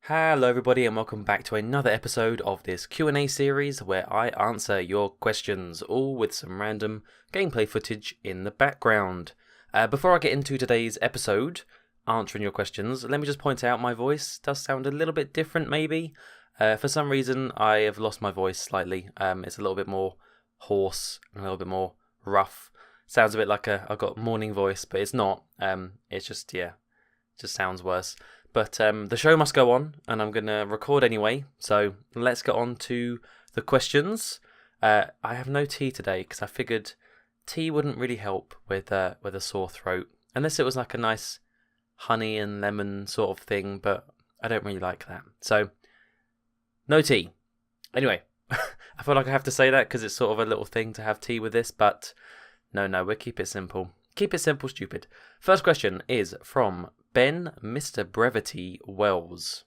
Hello everybody and welcome back to another episode of this Q&A series where I answer your questions, all with some random gameplay footage in the background. Before I get into today's episode, answering your questions, let me just point out my voice does sound a little bit different maybe. For some reason I have lost my voice slightly. It's a little bit more hoarse and a little bit more rough. Sounds a bit like I've got morning voice, but it's not. It's just, it just sounds worse. But the show must go on, and I'm going to record anyway. So let's get on to the questions. I have no tea today because I figured tea wouldn't really help with a sore throat. Unless it was like a nice honey and lemon sort of thing, but I don't really like that. So, no tea. Anyway, I feel like I have to say that because it's sort of a little thing to have tea with this, but no, we'll keep it simple. Keep it simple, stupid. First question is from Ben Mr. Brevity Wells.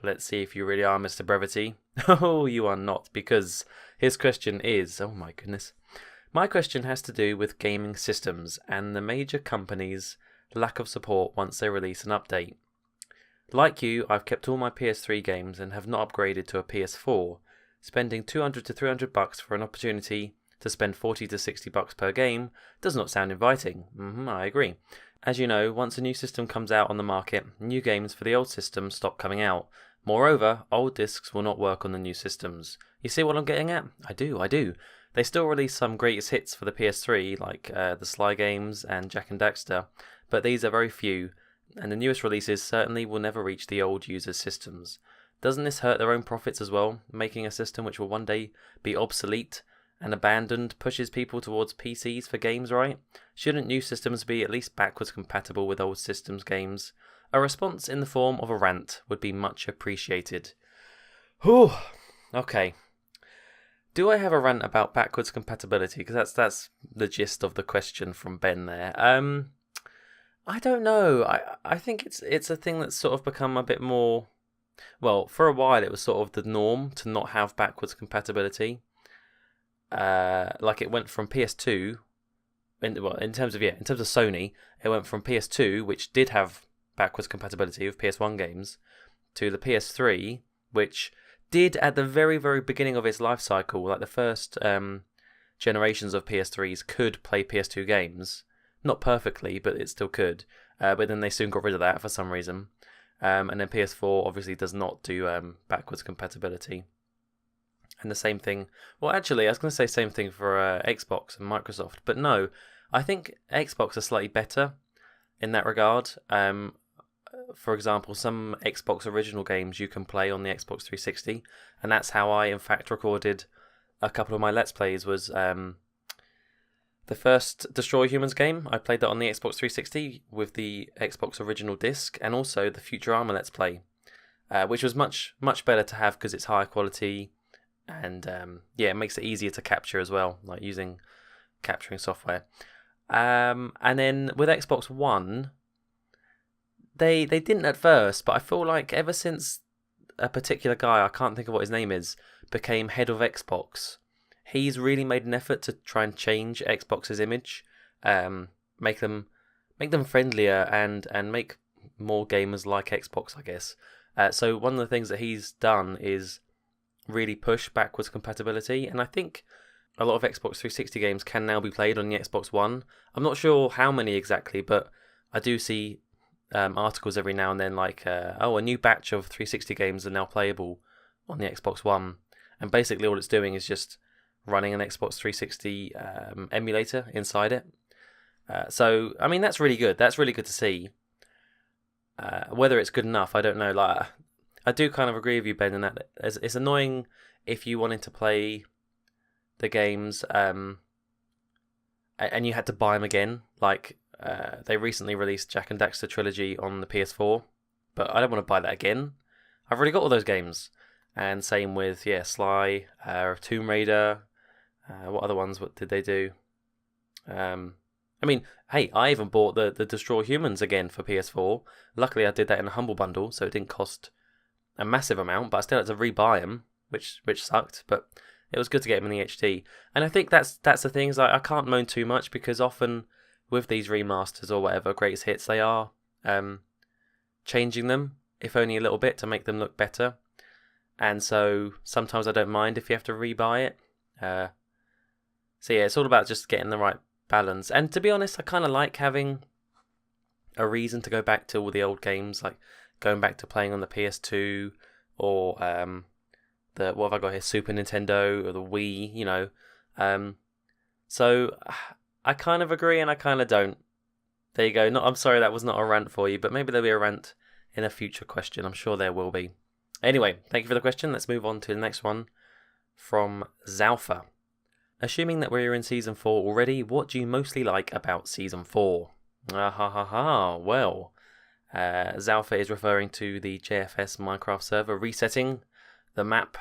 Let's see if you really are Mr. Brevity. Oh, you are not, because his question is, oh my goodness. My question has to do with gaming systems and the major companies' lack of support once they release an update. Like you, I've kept all my PS3 games and have not upgraded to a PS4. Spending $200 to $300 for an opportunity to spend $40 to $60 per game does not sound inviting. I agree. As you know, once a new system comes out on the market, new games for the old system stop coming out. Moreover, old discs will not work on the new systems. You see what I'm getting at? I do. They still release some greatest hits for the PS3, like the Sly games and Jak and Daxter, but these are very few, and the newest releases certainly will never reach the old users' systems. Doesn't this hurt their own profits as well, making a system which will one day be obsolete and abandoned pushes people towards PCs for games, right? Shouldn't new systems be at least backwards compatible with old systems games? A response in the form of a rant would be much appreciated. Whew. Okay. Do I have a rant about backwards compatibility? Because that's the gist of the question from Ben there. I don't know. I think it's a thing that's sort of become a bit more. Well, for a while it was sort of the norm to not have backwards compatibility. Like it went from PS2, in terms of Sony, it went from PS2, which did have backwards compatibility with PS1 games, to the PS3, which did at the very, very beginning of its life cycle, like the first generations of PS3s could play PS2 games, not perfectly, but it still could. But then they soon got rid of that for some reason, and then PS4 obviously does not do backwards compatibility. And the same thing, well actually I was going to say same thing for Xbox and Microsoft, but no, I think Xbox are slightly better in that regard. For example, some Xbox original games you can play on the Xbox 360, and that's how I in fact recorded a couple of my Let's Plays. Was the first Destroy Humans game, I played that on the Xbox 360 with the Xbox original disc, and also the Futurama Let's Play, which was much better to have because it's higher quality. And it makes it easier to capture as well, like using capturing software. And then with Xbox One, they didn't at first, but I feel like ever since a particular guy, I can't think of what his name is, became head of Xbox, he's really made an effort to try and change Xbox's image, make them friendlier and make more gamers like Xbox, I guess. So one of the things that he's done is really push backwards compatibility, and I think a lot of Xbox 360 games can now be played on the Xbox One. I'm not sure how many exactly, but I do see articles every now and then like, a new batch of 360 games are now playable on the Xbox One, and basically all it's doing is just running an Xbox 360 emulator inside it. So, I mean, that's really good. That's really good to see. Whether it's good enough, I don't know. Like, I do kind of agree with you, Ben, in that it's annoying if you wanted to play the games and you had to buy them again. Like, they recently released Jak and Daxter Trilogy on the PS4, but I don't want to buy that again. I've already got all those games. And same with, Sly, Tomb Raider, what other ones, what did they do? I mean, hey, I even bought the Destroy Humans again for PS4. Luckily I did that in a Humble Bundle, so it didn't cost a massive amount, but I still had to rebuy them, which sucked, but it was good to get them in the HD. And I think that's the thing, is like, I can't moan too much, because often with these remasters or whatever, greatest hits, they are changing them if only a little bit, to make them look better. And so sometimes I don't mind if you have to rebuy it. So yeah, it's all about just getting the right balance. And to be honest, I kind of like having a reason to go back to all the old games, like going back to playing on the PS2 or the what have I got here, Super Nintendo or the Wii, you know. So I kind of agree and I kind of don't. There you go. I'm sorry that was not a rant for you, but maybe there'll be a rant in a future question. I'm sure there will be. Anyway, thank you for the question. Let's move on to the next one from Zalfa. Assuming that we're in Season 4 already, what do you mostly like about Season 4? Well, Zalfa is referring to the JFS Minecraft server resetting the map,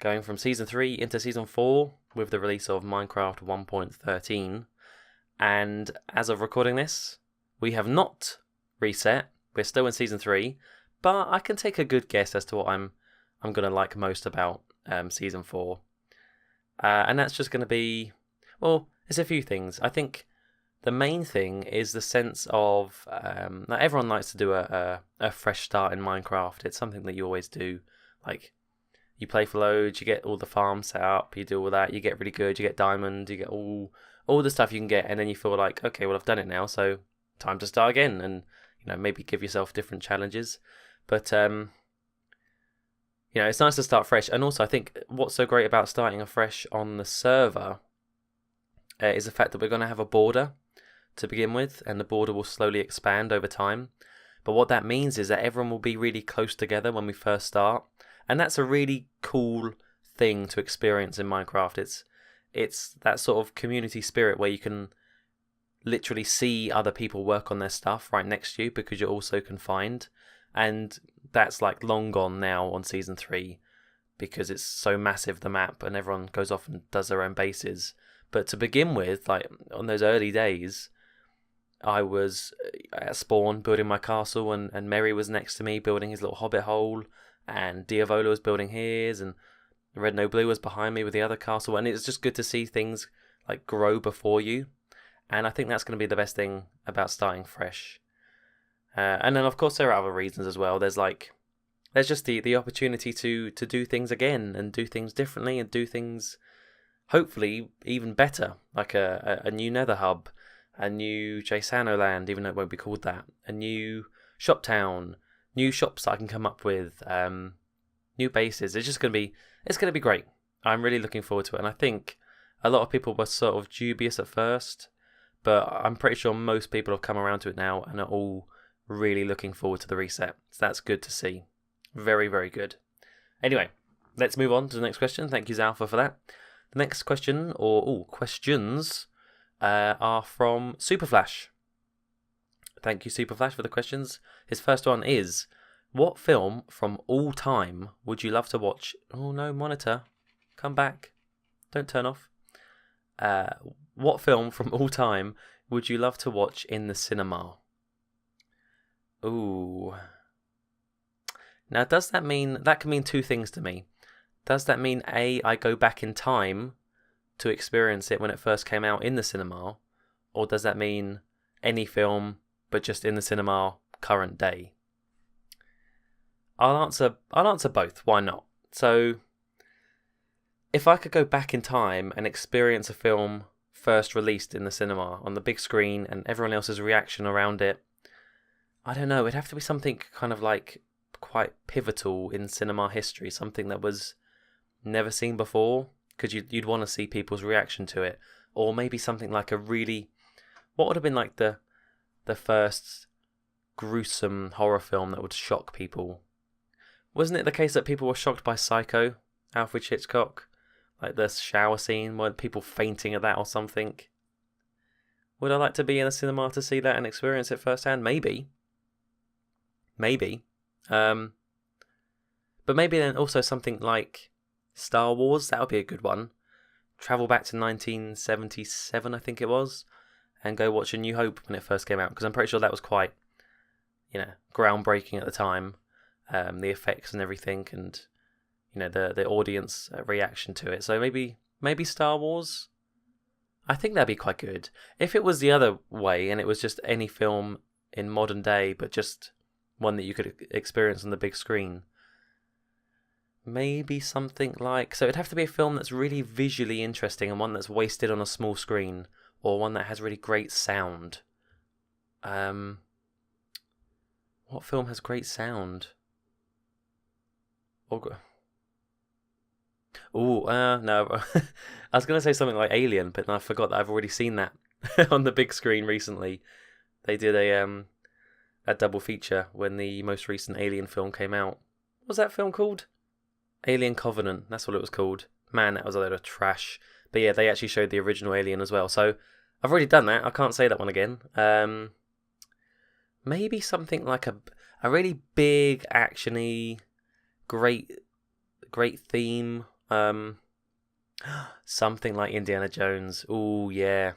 going from Season 3 into Season 4 with the release of Minecraft 1.13. And as of recording this, we have not reset. We're still in Season 3, but I can take a good guess as to what I'm going to like most about Season 4. And that's just going to be, well, it's a few things. I think the main thing is the sense of, like everyone likes to do a fresh start in Minecraft. It's something that you always do. Like, you play for loads, you get all the farms set up, you do all that, you get really good, you get diamond, you get all the stuff you can get, and then you feel like, okay, well, I've done it now, so time to start again, and, you know, maybe give yourself different challenges. But, you know, it's nice to start fresh. And also, I think what's so great about starting afresh on the server is the fact that we're going to have a border to begin with, and the border will slowly expand over time. But what that means is that everyone will be really close together when we first start, and that's a really cool thing to experience in Minecraft. It's that sort of community spirit where you can literally see other people work on their stuff right next to you because you're also confined. And that's like long gone now on Season 3 because it's so massive, the map, and everyone goes off and does their own bases. But to begin with, like on those early days, I was at spawn building my castle, and Merry was next to me building his little hobbit hole, and Diavola was building his, and Red No Blue was behind me with the other castle, and it's just good to see things like grow before you. And I think that's going to be the best thing about starting fresh. And then, of course, there are other reasons as well. There's just the opportunity to do things again and do things differently and do things hopefully even better, like a new Nether hub, a new Jasano land, even though it won't be called that, a new shop town, new shops that I can come up with, new bases. It's going to be great. I'm really looking forward to it, and I think a lot of people were sort of dubious at first, but I'm pretty sure most people have come around to it now and are all really looking forward to the reset. So that's good to see. Very, very good. Anyway, let's move on to the next question. Thank you, Zalfa, for that. The next question, or questions, are from Superflash. Thank you, Superflash, for the questions. His first one is, what film from all time would you love to watch? Oh no, monitor. Come back. Don't turn off. What film from all time would you love to watch in the cinema? Ooh. Now, does that mean... That can mean two things to me. Does that mean, A, I go back in time to experience it when it first came out in the cinema? Or does that mean any film, but just in the cinema, current day? I'll answer both. Why not? So, if I could go back in time and experience a film first released in the cinema on the big screen and everyone else's reaction around it, I don't know, it'd have to be something kind of like quite pivotal in cinema history, something that was never seen before, because you'd want to see people's reaction to it. Or maybe something like what would have been like the first gruesome horror film that would shock people? Wasn't it the case that people were shocked by Psycho, Alfred Hitchcock? Like the shower scene, weren't people fainting at that or something? Would I like to be in a cinema to see that and experience it firsthand? Maybe. But maybe then also something like Star Wars, that would be a good one. Travel back to 1977, I think it was, and go watch A New Hope when it first came out, because I'm pretty sure that was quite, groundbreaking at the time. The effects and everything, and the audience reaction to it. So maybe Star Wars. I think that'd be quite good. If it was the other way and it was just any film in modern day, but just one that you could experience on the big screen. Maybe something like... So it'd have to be a film that's really visually interesting and one that's wasted on a small screen, or one that has really great sound. What film has great sound? No. I was going to say something like Alien, but I forgot that I've already seen that on the big screen recently. They did a double feature when the most recent Alien film came out. What was that film called? Alien Covenant, that's what it was called. Man, that was a load of trash. But yeah, they actually showed the original Alien as well. So I've already done that. I can't say that one again. Maybe something like a really big, actiony, great theme. Something like Indiana Jones. Oh yeah.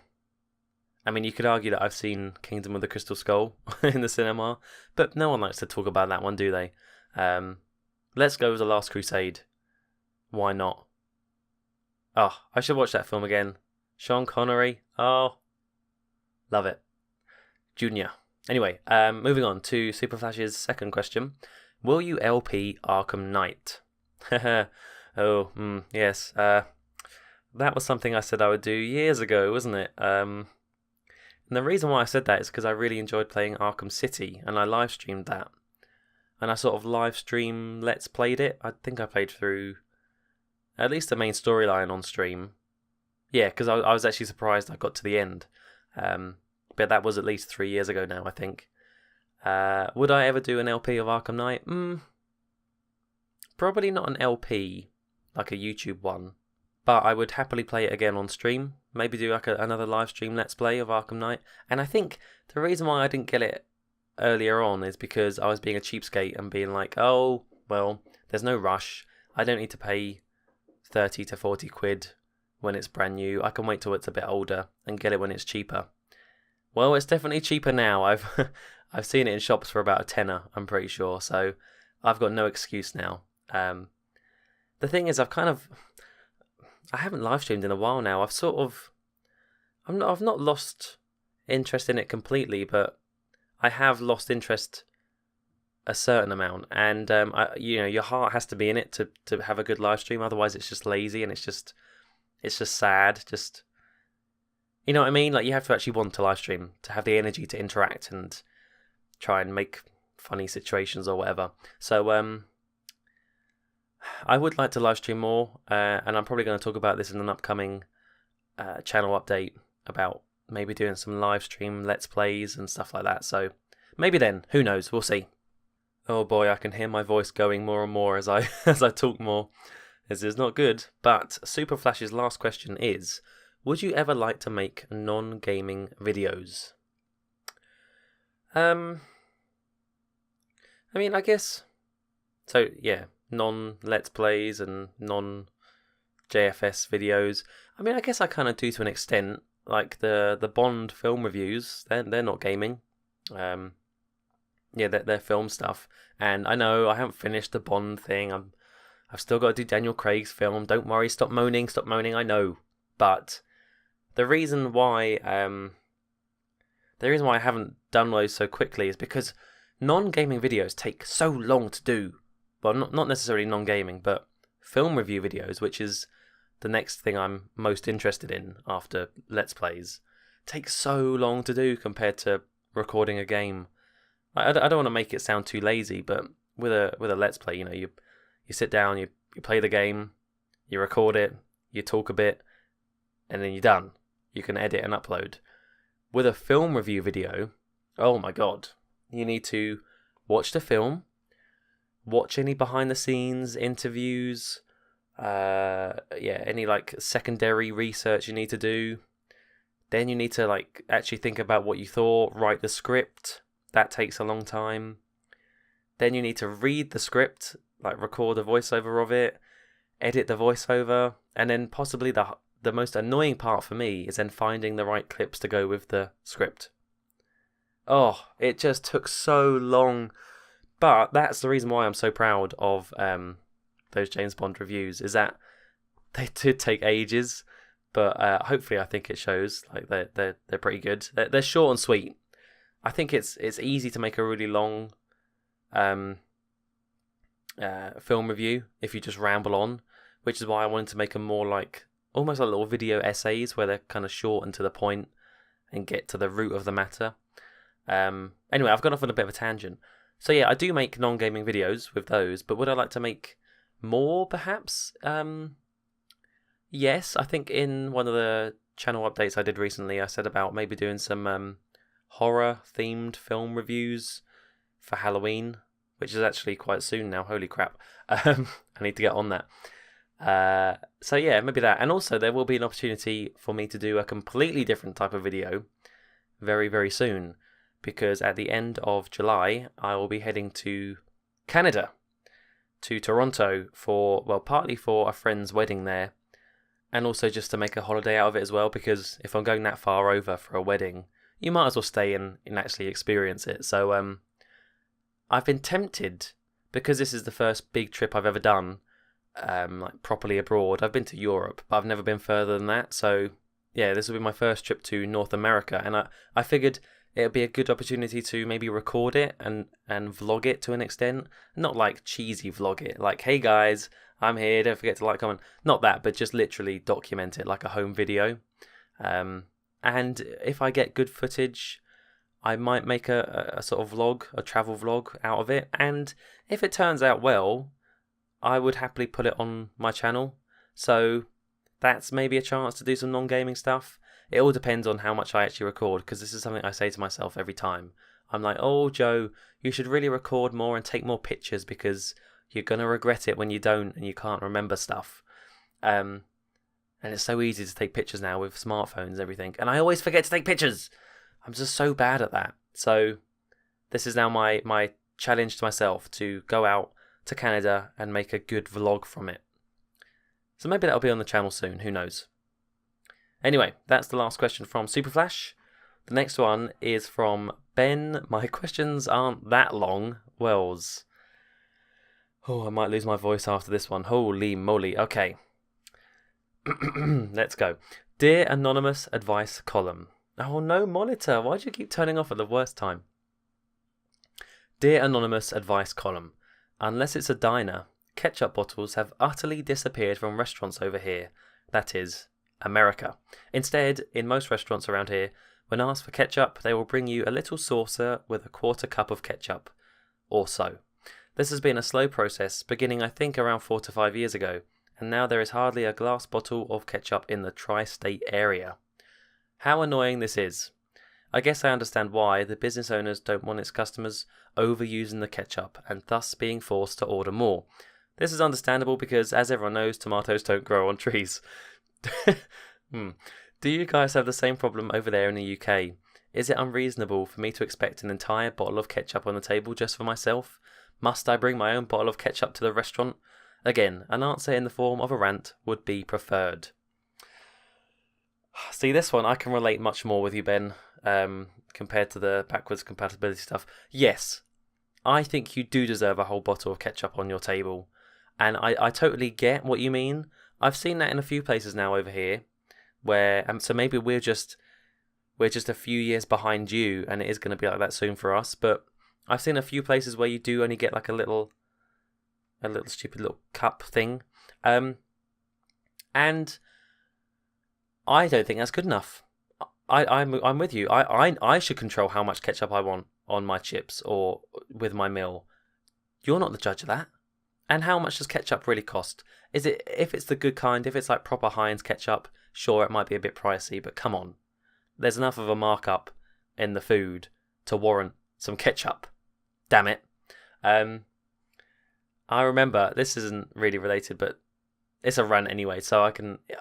I mean, you could argue that I've seen Kingdom of the Crystal Skull in the cinema, but no one likes to talk about that one, do they? Let's go with The Last Crusade. Why not? Oh, I should watch that film again. Sean Connery. Oh, love it. Junior. Anyway, moving on to Superflash's second question. Will you LP Arkham Knight? Yes. That was something I said I would do years ago, wasn't it? And the reason why I said that is because I really enjoyed playing Arkham City, and I live streamed that. And I sort of live stream Let's Played it. I think I played through at least the main storyline on stream. Yeah, because I was actually surprised I got to the end. But that was at least 3 years ago now, I think. Would I ever do an LP of Arkham Knight? Probably not an LP, like a YouTube one. But I would happily play it again on stream. Maybe do like another live stream Let's Play of Arkham Knight. And I think the reason why I didn't get it earlier on is because I was being a cheapskate and being like, oh, well, there's no rush. I don't need to pay 30 to 40 quid when it's brand new. I can wait till it's a bit older and get it when it's cheaper. Well, it's definitely cheaper now. I've seen it in shops for about a tenner, I'm pretty sure. So I've got no excuse now. The thing is, I haven't live streamed in a while now. I've not lost interest in it completely, but I have lost interest a certain amount. And your heart has to be in it to have a good live stream. Otherwise, it's just lazy and it's just sad. Just, you know what I mean? Like, you have to actually want to live stream to have the energy to interact and try and make funny situations or whatever. So I would like to live stream more, and I'm probably going to talk about this in an upcoming channel update about maybe doing some live stream Let's Plays and stuff like that. So maybe then, who knows? We'll see. Oh boy, I can hear my voice going more and more as I talk more. This is not good. But Superflash's last question is: would you ever like to make non-gaming videos? I mean, I guess. So yeah. Non-Let's Plays and non-JFS videos. I mean, I guess I kind of do to an extent. Like the Bond film reviews, they're not gaming. Yeah, they're film stuff. And I know I haven't finished the Bond thing. I've still got to do Daniel Craig's film. Don't worry, stop moaning. I know. But the reason why I haven't done those so quickly is because non-gaming videos take so long to do. Well, not necessarily non-gaming, but film review videos, which is the next thing I'm most interested in after Let's Plays, takes so long to do compared to recording a game. I don't want to make it sound too lazy, but with a Let's Play, you sit down, you play the game, you record it, you talk a bit, and then you're done. You can edit and upload. With a film review video, oh my god, you need to watch the film, watch any behind the scenes interviews, any like secondary research you need to do. Then you need to like actually think about what you thought, write the script. That takes a long time. Then you need to read the script, like record a voiceover of it, edit the voiceover, and then possibly the most annoying part for me is then finding the right clips to go with the script. Oh, it just took so long. But that's the reason why I'm so proud of those James Bond reviews, is that they did take ages, but hopefully I think it shows. Like they're pretty good. They're short and sweet. I think it's easy to make a really long film review if you just ramble on, which is why I wanted to make them more like almost like little video essays where they're kind of short and to the point and get to the root of the matter. Anyway, I've gone off on a bit of a tangent. So yeah, I do make non-gaming videos with those, but would I like to make more perhaps? Yes, I think in one of the channel updates I did recently, I said about maybe doing some horror-themed film reviews for Halloween, which is actually quite soon now. Holy crap. I need to get on that. So yeah, maybe that. And also there will be an opportunity for me to do a completely different type of video very, very soon. Because at the end of July, I will be heading to Canada, to Toronto partly for a friend's wedding there. And also just to make a holiday out of it as well, because if I'm going that far over for a wedding, you might as well stay and actually experience it. So I've been tempted, because this is the first big trip I've ever done, like properly abroad. I've been to Europe, but I've never been further than that. So yeah, this will be my first trip to North America, and I figured it would be a good opportunity to maybe record it and vlog it to an extent. Not like cheesy vlog it, like, hey guys, I'm here, don't forget to like, comment. Not that, but just literally document it like a home video. And if I get good footage, I might make a sort of vlog, a travel vlog out of it. And if it turns out well, I would happily put it on my channel. So that's maybe a chance to do some non-gaming stuff. It all depends on how much I actually record, because this is something I say to myself every time. I'm like, oh, Joe, you should really record more and take more pictures, because you're going to regret it when you don't and you can't remember stuff. And it's so easy to take pictures now with smartphones and everything. And I always forget to take pictures. I'm just so bad at that. So this is now my challenge to myself, to go out to Canada and make a good vlog from it. So maybe that'll be on the channel soon. Who knows? Anyway, that's the last question from Superflash. The next one is from Ben. My questions aren't that long. Wells. Oh, I might lose my voice after this one. Holy moly. Okay. Let's go. Dear Anonymous Advice Column. Oh no, monitor. Why do you keep turning off at the worst time? Dear Anonymous Advice Column. Unless it's a diner, ketchup bottles have utterly disappeared from restaurants over here. That is, America. Instead, in most restaurants around here, when asked for ketchup, they will bring you a little saucer with a quarter cup of ketchup. Or so. This has been a slow process, beginning I think around 4 to 5 years ago, and now there is hardly a glass bottle of ketchup in the tri-state area. How annoying this is. I guess I understand why the business owners don't want its customers overusing the ketchup and thus being forced to order more. This is understandable because, as everyone knows, tomatoes don't grow on trees. Do you guys have the same problem over there in the UK? Is it unreasonable for me to expect an entire bottle of ketchup on the table just for myself? Must I bring my own bottle of ketchup to the restaurant? Again, an answer in the form of a rant would be preferred. See, this one I can relate much more with you, Ben, compared to the backwards compatibility stuff. Yes, I think you do deserve a whole bottle of ketchup on your table. And I totally get what you mean. I've seen that in a few places now over here, where so maybe we're just a few years behind you, and it is going to be like that soon for us. But I've seen a few places where you do only get like a little stupid little cup thing, and I don't think that's good enough. I'm with you. I should control how much ketchup I want on my chips or with my meal. You're not the judge of that. And how much does ketchup really cost? Is it, if it's the good kind, if it's like proper Heinz ketchup, sure, it might be a bit pricey, but come on. There's enough of a markup in the food to warrant some ketchup. Damn it. I remember, this isn't really related, but it's a rant anyway, so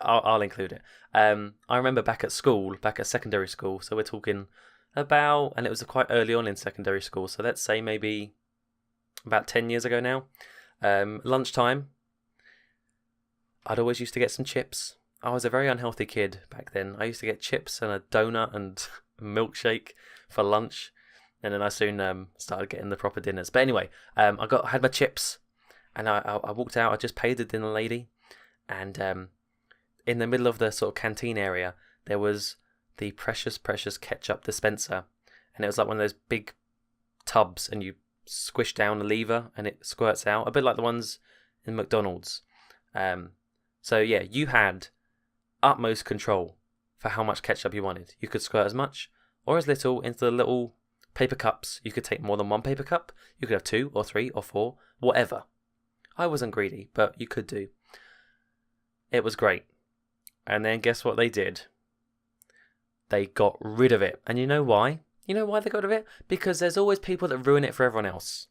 I'll include it. I remember back at secondary school, so we're talking about, and it was quite early on in secondary school, so let's say maybe about 10 years ago now. Lunchtime, I'd always used to get some chips. I was a very unhealthy kid back then. I used to get chips and a donut and a milkshake for lunch, and then I soon started getting the proper dinners. But anyway, I had my chips, and I walked out. I just paid the dinner lady, and in the middle of the sort of canteen area, there was the precious ketchup dispenser, and it was like one of those big tubs, and you squish down a lever and it squirts out, a bit like the ones in McDonald's. So yeah, you had utmost control for how much ketchup you wanted. You could squirt as much or as little into the little paper cups. You could take more than one paper cup. You could have 2 or 3 or 4, whatever. I wasn't greedy, but you could do. It was great. And then guess what they did? They got rid of it. And you know why? You know why they got rid of it? Because there's always people that ruin it for everyone else.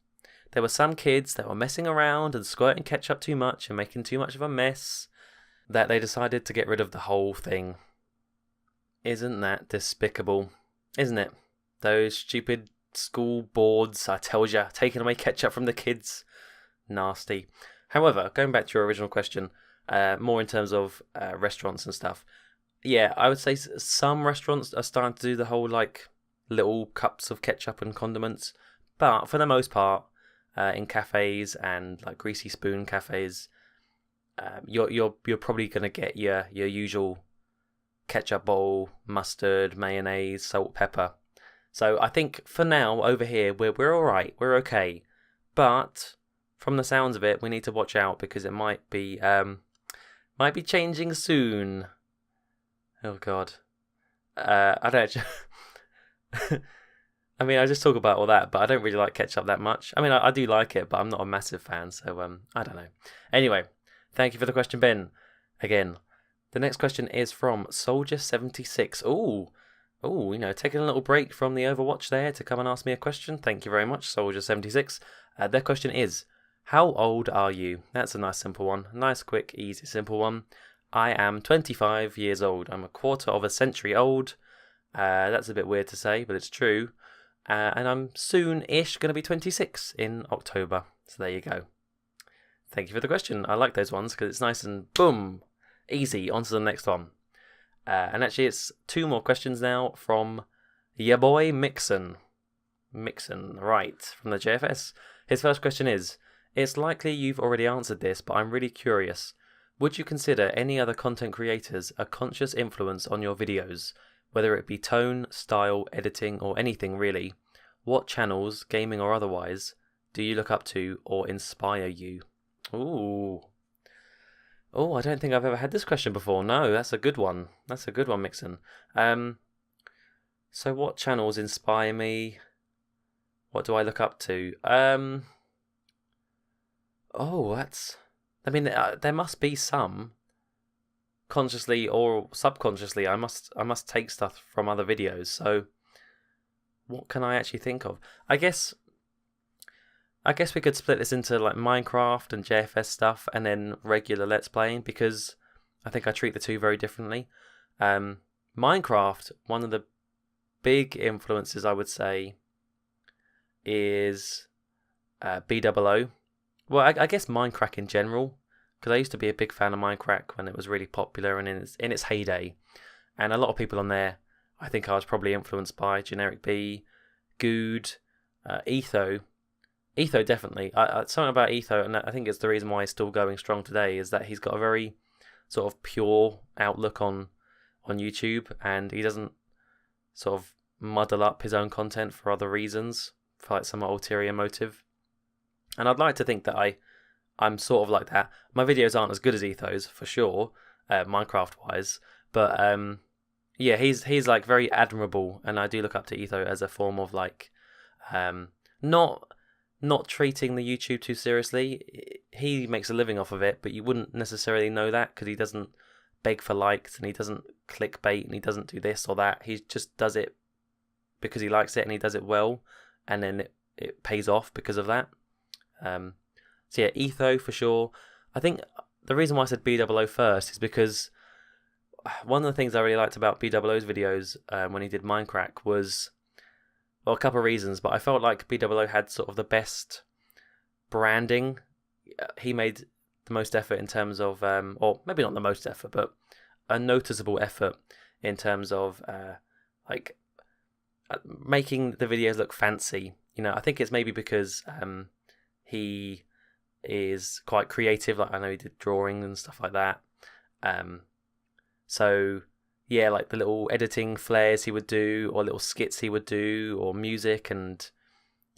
There were some kids that were messing around and squirting ketchup too much and making too much of a mess that they decided to get rid of the whole thing. Isn't that despicable? Isn't it? Those stupid school boards, I tell you, taking away ketchup from the kids. Nasty. However, going back to your original question, more in terms of restaurants and stuff. Yeah, I would say some restaurants are starting to do the whole like little cups of ketchup and condiments, but for the most part, in cafes and like greasy spoon cafes, you're probably gonna get your usual ketchup bowl, mustard, mayonnaise, salt, pepper. So I think for now over here we're all right, we're okay, but from the sounds of it, we need to watch out because it might be changing soon. Oh God, I don't. I mean, I just talk about all that, but I don't really like ketchup that much. I mean, I do like it, but I'm not a massive fan, so I don't know. Anyway, thank you for the question, Ben. Again, the next question is from Soldier76. Ooh, taking a little break from the Overwatch there to come and ask me a question. Thank you very much, Soldier76. Their question is, how old are you? That's a nice simple one. Nice, quick, easy, simple one. I am 25 years old. I'm a quarter of a century old. That's a bit weird to say, but it's true. And I'm soon-ish going to be 26 in October. So there you go. Thank you for the question. I like those ones because it's nice and boom, easy. On to the next one. And actually it's 2 more questions now from ya boy Mixon. Mixon, right, from the JFS. His first question is, it's likely you've already answered this, but I'm really curious. Would you consider any other content creators a conscious influence on your videos, whether it be tone, style, editing, or anything really? What channels, gaming or otherwise, do you look up to or inspire you? Ooh. Oh, I don't think I've ever had this question before. No, that's a good one. That's a good one, Mixon. So what channels inspire me? What do I look up to? I mean, there must be some. Consciously or subconsciously, I must take stuff from other videos. So, what can I actually think of? I guess we could split this into like Minecraft and JFS stuff, and then regular Let's Playing, because I think I treat the two very differently. Minecraft, one of the big influences I would say is BOO. Well, I guess Minecraft in general, because I used to be a big fan of Minecraft when it was really popular and in its heyday. And a lot of people on there, I think I was probably influenced by Generic B, Good, Etho. Etho definitely. Something about Etho, and I think it's the reason why he's still going strong today, is that he's got a very sort of pure outlook on YouTube, and he doesn't sort of muddle up his own content for other reasons, for like some ulterior motive. And I'd like to think that I'm sort of like that. My videos aren't as good as Etho's, for sure, Minecraft-wise. But, yeah, he's like very admirable. And I do look up to Etho as a form of like, not treating the YouTube too seriously. He makes a living off of it, but you wouldn't necessarily know that because he doesn't beg for likes and he doesn't clickbait and he doesn't do this or that. He just does it because he likes it and he does it well. And then it pays off because of that. So yeah, Etho for sure. I think the reason why I said BOO first is because one of the things I really liked about BOO's videos when he did Minecraft was, well, a couple of reasons, but I felt like BOO had sort of the best branding. He made the most effort in terms of, or maybe not the most effort, but a noticeable effort in terms of making the videos look fancy. You know, I think it's maybe because he is quite creative. Like I know he did drawing and stuff like that. So yeah, like the little editing flares he would do, or little skits he would do, or music, and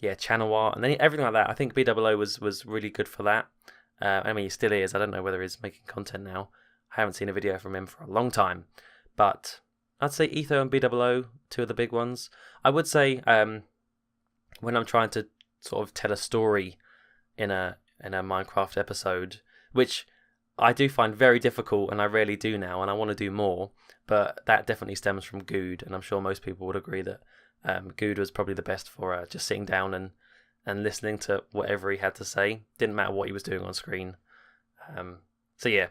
yeah, channel art and then everything like that. I think BWO was really good for that. I mean, he still is. I don't know whether he's making content now. I haven't seen a video from him for a long time, but I'd say Etho and BWO, two of the big ones. I would say when I'm trying to sort of tell a story in a Minecraft episode, which I do find very difficult, and I rarely do now, and I want to do more. But that definitely stems from Good, and I'm sure most people would agree that Good was probably the best for just sitting down and listening to whatever he had to say. Didn't matter what he was doing on screen. So yeah,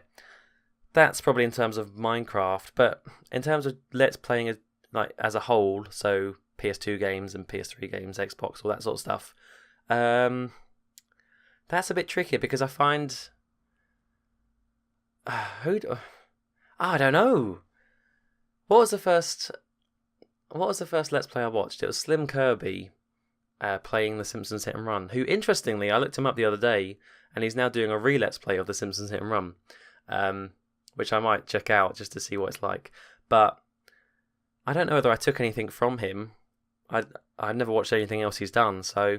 that's probably in terms of Minecraft. But in terms of Let's Playing like as a whole, so PS2 games and PS3 games, Xbox, all that sort of stuff, that's a bit tricky because I find I don't know. What was the first Let's Play I watched? It was Slim Kirby playing The Simpsons Hit and Run, who, interestingly, I looked him up the other day, and he's now doing a re-Let's Play of The Simpsons Hit and Run, which I might check out just to see what it's like. But I don't know whether I took anything from him. I've never watched anything else he's done, so...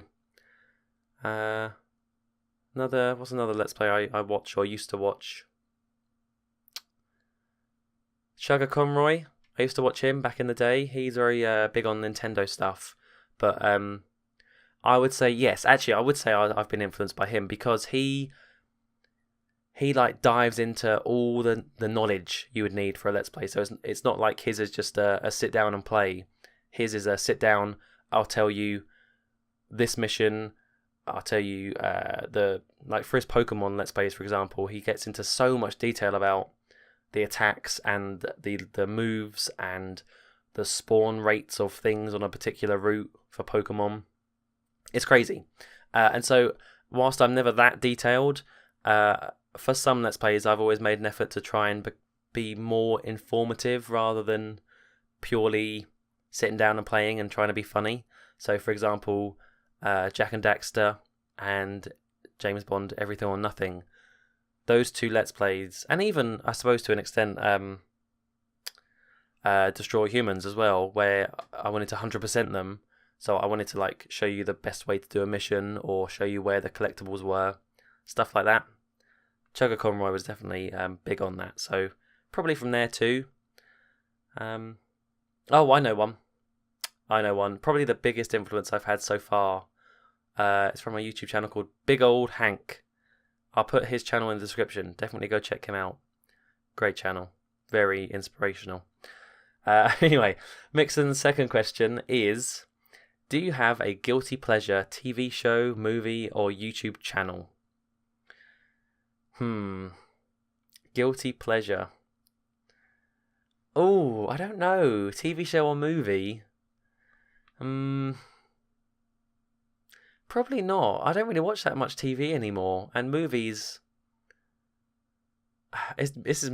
what's another Let's Play I watch or used to watch? Sugar Conroy. I used to watch him back in the day. He's very big on Nintendo stuff. But I would say yes. Actually, I would say I've been influenced by him because he like dives into all the knowledge you would need for a Let's Play. So it's not like his is just a sit down and play. His is a sit down. I'll tell you this mission. I'll tell you like for his Pokemon Let's Plays, for example, he gets into so much detail about the attacks and the moves and the spawn rates of things on a particular route for Pokemon. It's crazy. And so, whilst I'm never that detailed, for some Let's Plays, I've always made an effort to try and be more informative rather than purely sitting down and playing and trying to be funny. So, for example, Jack and Daxter and James Bond, Everything or Nothing. Those two Let's Plays, and even, I suppose to an extent, Destroy Humans as well, where I wanted to 100% them. So I wanted to like show you the best way to do a mission or show you where the collectibles were, stuff like that. Chugga Conroy was definitely big on that, so probably from there too. Oh, I know one. Probably the biggest influence I've had so far is from a YouTube channel called Big Old Hank. I'll put his channel in the description. Definitely go check him out. Great channel. Very inspirational. Anyway, Mixon's second question is, do you have a guilty pleasure TV show, movie, or YouTube channel? Guilty pleasure. Oh, I don't know. TV show or movie? Probably not. I don't really watch that much TV anymore. And movies... Mrs.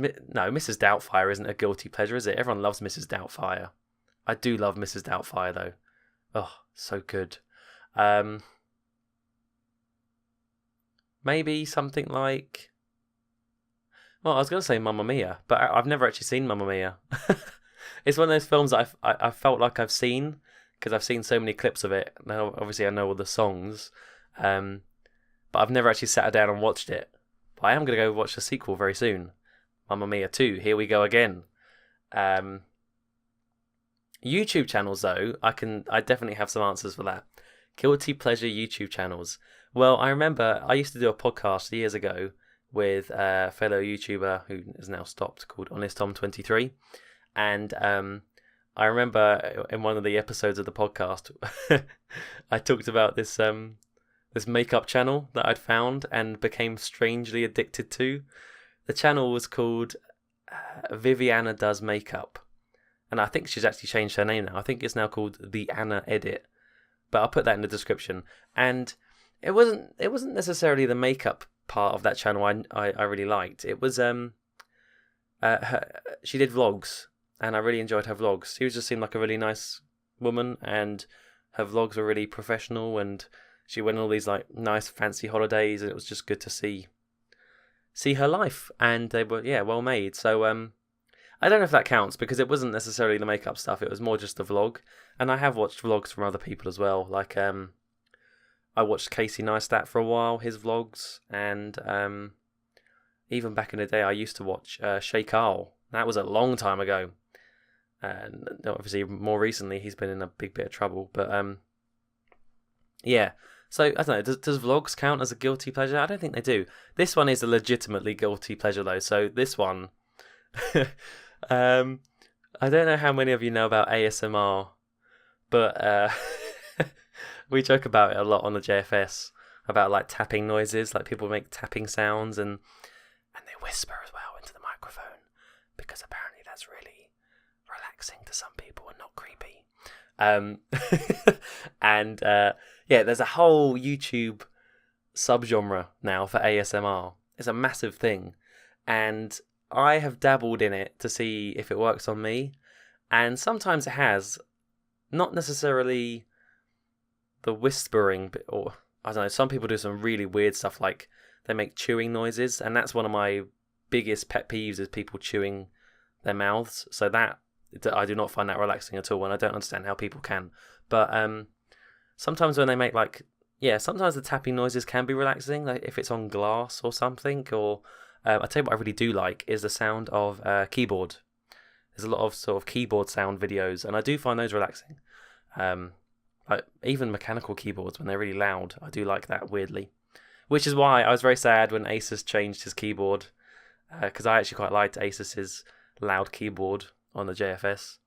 Doubtfire isn't a guilty pleasure, is it? Everyone loves Mrs. Doubtfire. I do love Mrs. Doubtfire, though. Oh, so good. Maybe something like... Well, I was going to say Mamma Mia, but I've never actually seen Mamma Mia. It's one of those films that I felt like I've seen, because I've seen so many clips of it. Now, obviously, I know all the songs, but I've never actually sat down and watched it. But I am going to go watch the sequel very soon. Mamma Mia 2, here we go again. YouTube channels, though, I definitely have some answers for that. Guilty pleasure YouTube channels. Well, I remember I used to do a podcast years ago with a fellow YouTuber who has now stopped called Honest Tom 23, and I remember in one of the episodes of the podcast, I talked about this makeup channel that I'd found and became strangely addicted to. The channel was called Viviana Does Makeup, and I think she's actually changed her name now. I think it's now called The Anna Edit, but I'll put that in the description. And it wasn't necessarily the makeup part of that channel I really liked. It was she did vlogs, and I really enjoyed her vlogs. She just seemed like a really nice woman, and her vlogs were really professional, and she went on all these like nice fancy holidays, and it was just good to see her life, and they were well made. So I don't know if that counts, because it wasn't necessarily the makeup stuff, it was more just the vlog. And I have watched vlogs from other people as well, like I watched Casey Neistat for a while, his vlogs, and even back in the day, I used to watch Shay Carl. That was a long time ago, and obviously more recently he's been in a big bit of trouble. But yeah. So I don't know. Does vlogs count as a guilty pleasure? I don't think they do. This one is a legitimately guilty pleasure though. So this one, I don't know how many of you know about ASMR, but we joke about it a lot on the JFS about like tapping noises, like people make tapping sounds and they whisper as well into the microphone because apparently that's really relaxing to some people and not creepy. And yeah, there's a whole YouTube subgenre now for ASMR. It's a massive thing, and I have dabbled in it to see if it works on me, and sometimes it has. Not necessarily the whispering, or I don't know, some people do some really weird stuff, like they make chewing noises, and that's one of my biggest pet peeves is people chewing their mouths. So that, I do not find that relaxing at all, and I don't understand how people can. But sometimes when they make sometimes the tapping noises can be relaxing, like if it's on glass or something, or I tell you what I really do like is the sound of keyboard. There's a lot of sort of keyboard sound videos, and I do find those relaxing. Like even mechanical keyboards, when they're really loud, I do like that weirdly. Which is why I was very sad when Asus changed his keyboard, because I actually quite liked Asus's loud keyboard on the JFS.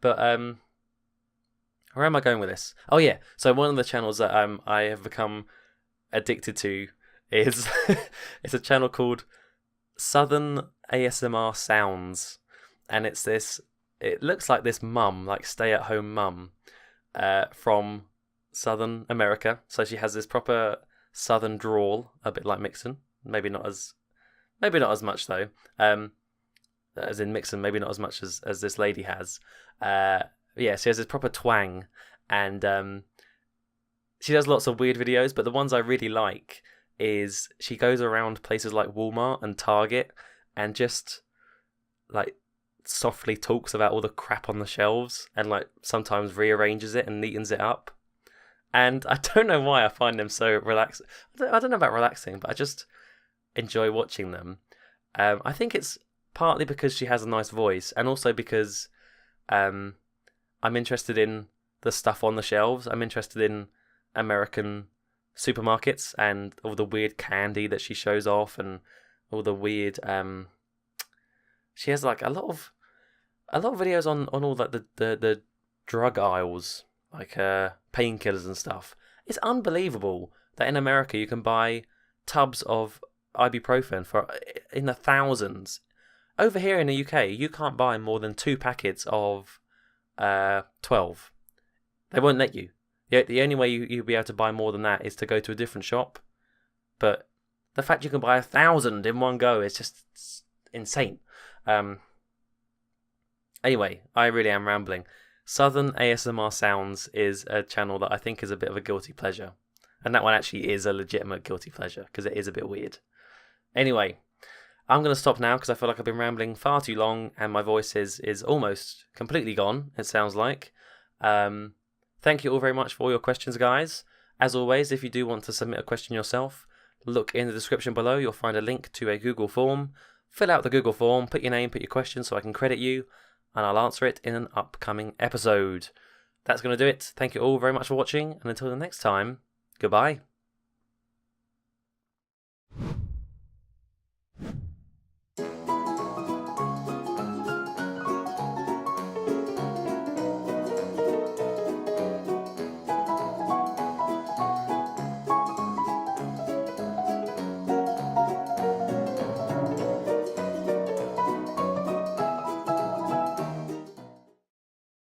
But where am I going with this? Oh yeah, so one of the channels that I have become addicted to is it's a channel called Southern ASMR Sounds. And it's this, it looks like this mum, like stay-at-home mum, from Southern America. So she has this proper Southern drawl, a bit like Mixon. Maybe not as much though. As in Mixon, maybe not as much as this lady has. Yeah, she has this proper twang, and she does lots of weird videos. But the ones I really like is she goes around places like Walmart and Target, and just like softly talks about all the crap on the shelves and like sometimes rearranges it and neatens it up. And I don't know why I find them so relaxing. I don't know about relaxing, but I just enjoy watching them. I think it's partly because she has a nice voice, and also because I'm interested in the stuff on the shelves. I'm interested in American supermarkets and all the weird candy that she shows off, and all the weird she has like a lot of videos on all like the drug aisles, like painkillers and stuff. It's unbelievable that in America you can buy tubs of ibuprofen for in the thousands. Over here in the UK, you can't buy more than 2 packets of 12. They won't let you. The only way you'll be able to buy more than that is to go to a different shop. But the fact you can buy 1,000 in one go is just insane. Anyway, I really am rambling. Southern ASMR Sounds is a channel that I think is a bit of a guilty pleasure. And that one actually is a legitimate guilty pleasure, because it is a bit weird. Anyway, I'm going to stop now because I feel like I've been rambling far too long and my voice is almost completely gone, it sounds like. Thank you all very much for all your questions, guys. As always, if you do want to submit a question yourself, look in the description below. You'll find a link to a Google form. Fill out the Google form, put your name, put your question so I can credit you, and I'll answer it in an upcoming episode. That's going to do it. Thank you all very much for watching, and until the next time, goodbye.